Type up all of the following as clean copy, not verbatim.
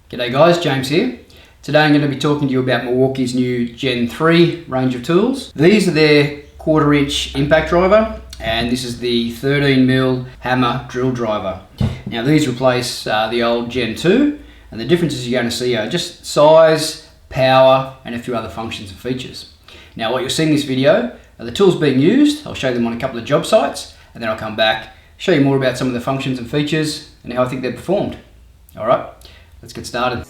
G'day guys, James here. Today I'm going to be talking to you about Milwaukee's new Gen 3 range of tools. These are their 1/4 inch impact driver, and this is the 13mm hammer drill driver. Now these replace the old Gen 2, and the differences you're going to see are just size, power, and a few other functions and features. Now what you'll see in this video are the tools being used. I'll show them on a couple of job sites, and then I'll come back, show you more about some of the functions and features and how I think they're performed. Alright, let's get started.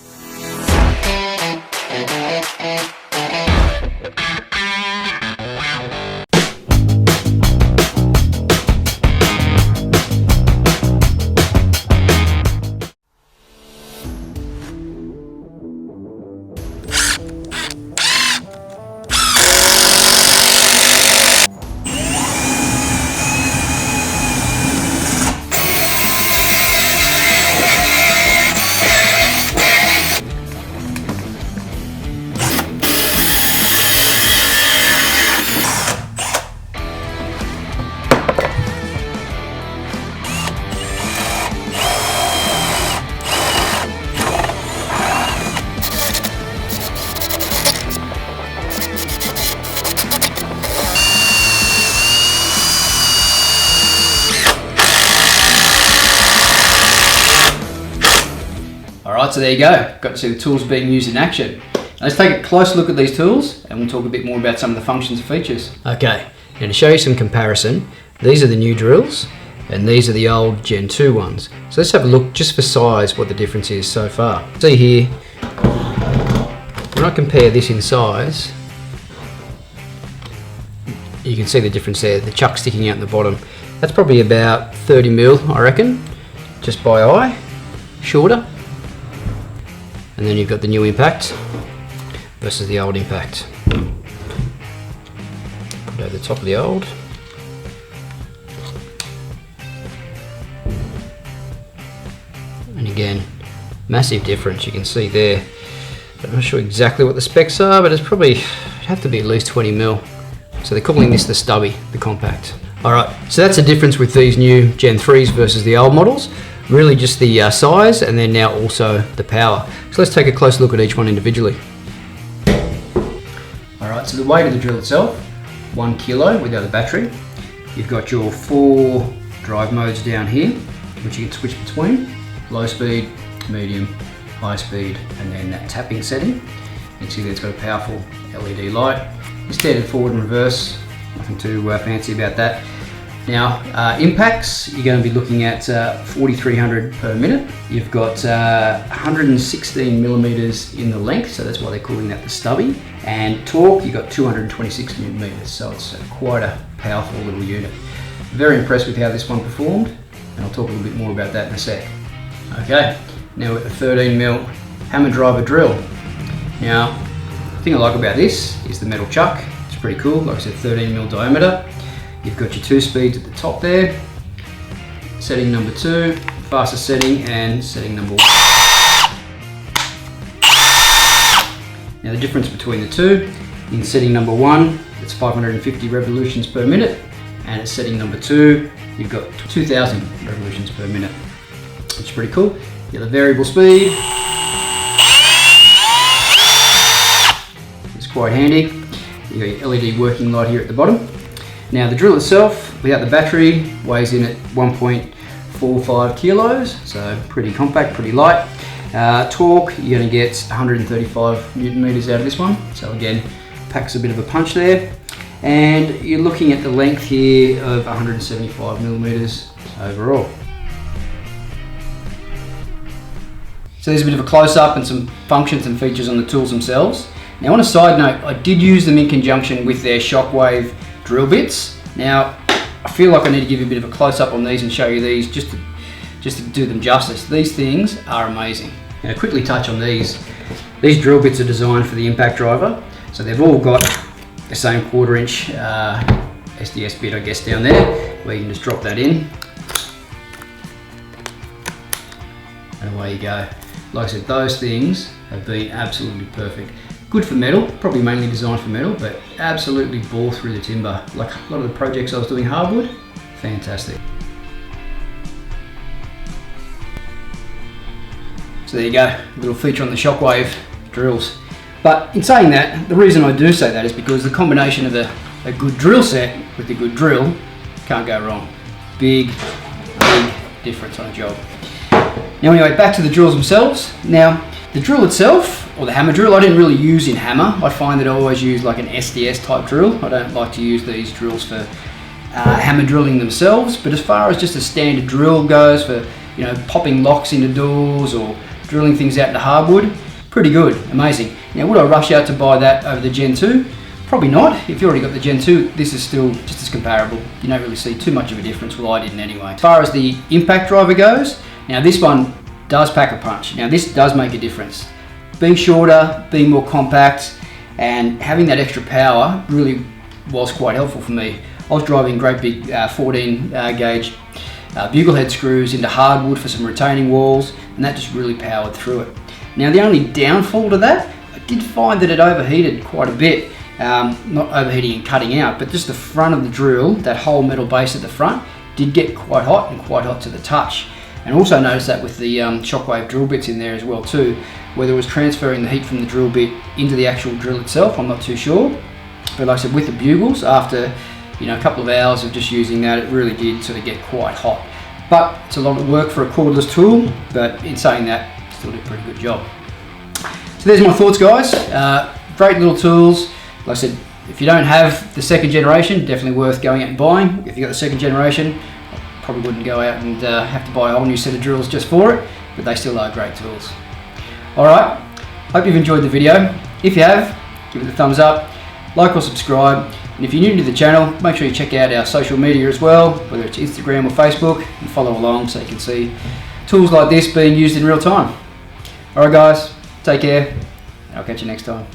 Alright, so there you go. Got to see the tools being used in action. Now let's take a close look at these tools and we'll talk a bit more about some of the functions and features. Okay, and to show you some comparison, these are the new drills and these are the old Gen 2 ones. So let's have a look just for size what the difference is so far. See here, when I compare this in size, you can see the difference there, the chuck sticking out in the bottom. That's probably about 30mm, I reckon, just by eye, shorter. And then you've got the new impact versus the old impact. Put over the top of the old. And again, massive difference you can see there. I'm not sure exactly what the specs are, but it's probably, it'd have to be at least 20mm. So they're calling this the stubby, the compact. Alright, so that's the difference with these new Gen 3s versus the old models. Really just the size, and then now also the power. So let's take a close look at each one individually. Alright, so the weight of the drill itself, 1 kilo without the battery. You've got your 4 drive modes down here, which you can switch between. Low speed, medium, high speed, and then that tapping setting. You can see that it's got a powerful LED light. Your standard forward and reverse, nothing too fancy about that. Now, impacts, you're going to be looking at 4,300 per minute. You've got 116mm in the length, so that's why they're calling that the stubby. And torque, you've got 226Nm, so it's quite a powerful little unit. Very impressed with how this one performed, and I'll talk a little bit more about that in a sec. Okay, now with the 13mm hammer driver drill. Now, the thing I like about this is the metal chuck. It's pretty cool, like I said, 13mm diameter. You've got your 2 speeds at the top there, setting number 2, fastest setting, and setting number 1. Now the difference between the two, in setting number 1, it's 550 revolutions per minute, and at setting number 2, you've got 2,000 revolutions per minute. It's pretty cool. You have the variable speed. It's quite handy. You've got your LED working light here at the bottom. Now the drill itself, without the battery, weighs in at 1.45 kilos, so pretty compact, pretty light. Torque, you're going to get 135Nm out of this one, so again, packs a bit of a punch there. And you're looking at the length here of 175mm overall. So there's a bit of a close-up and some functions and features on the tools themselves. Now on a side note, I did use them in conjunction with their Shockwave drill bits. Now, I feel like I need to give you a bit of a close-up on these and show you these just to do them justice. These things are amazing. Now, quickly touch on these. These drill bits are designed for the impact driver, so they've all got the same 1/4 inch SDS bit, I guess, down there, where you can just drop that in, and away you go. Like I said, those things have been absolutely perfect. Good for metal, probably mainly designed for metal, but absolutely bore through the timber. Like a lot of the projects I was doing hardwood, fantastic. So So there you go, a little feature on the Shockwave drills. But in saying that, the reason I do say that is because the combination of a good drill set with a good drill can't go wrong. Big difference on a job. Now anyway, back to the drills themselves. Now the drill itself, or the hammer drill, I didn't really use in hammer. I find that I always use like an SDS type drill. I don't like to use these drills for hammer drilling themselves, but as far as just a standard drill goes for, you know, popping locks into doors or drilling things out into hardwood, pretty good, amazing. Now would I rush out to buy that over the Gen 2? Probably not. If you already got the Gen 2, this is still just as comparable. You don't really see too much of a difference. Well, I didn't anyway. As far as the impact driver goes, now this one does pack a punch. Now this does make a difference. Being shorter, being more compact, and having that extra power really was quite helpful for me. I was driving great big 14 gauge bugle head screws into hardwood for some retaining walls, and that just really powered through it. Now the only downfall to that, I did find that it overheated quite a bit. Not overheating and cutting out, but just the front of the drill, that whole metal base at the front, did get quite hot and quite hot to the touch. And also noticed that with the Shockwave drill bits in there as well too, whether it was transferring the heat from the drill bit into the actual drill itself, I'm not too sure. But like I said, with the bugles, after a couple of hours of just using that, it really did sort of get quite hot. But it's a lot of work for a cordless tool, but in saying that, still did a pretty good job. So there's my thoughts, guys. Great little tools. Like I said, if you don't have the second generation, definitely worth going out and buying. If you got the second generation, I probably wouldn't go out and have to buy a whole new set of drills just for it, but they still are great tools. Alright, hope you've enjoyed the video. If you have, give it a thumbs up, like or subscribe, and if you're new to the channel, make sure you check out our social media as well, whether it's Instagram or Facebook, and follow along so you can see tools like this being used in real time. Alright guys, take care, and I'll catch you next time.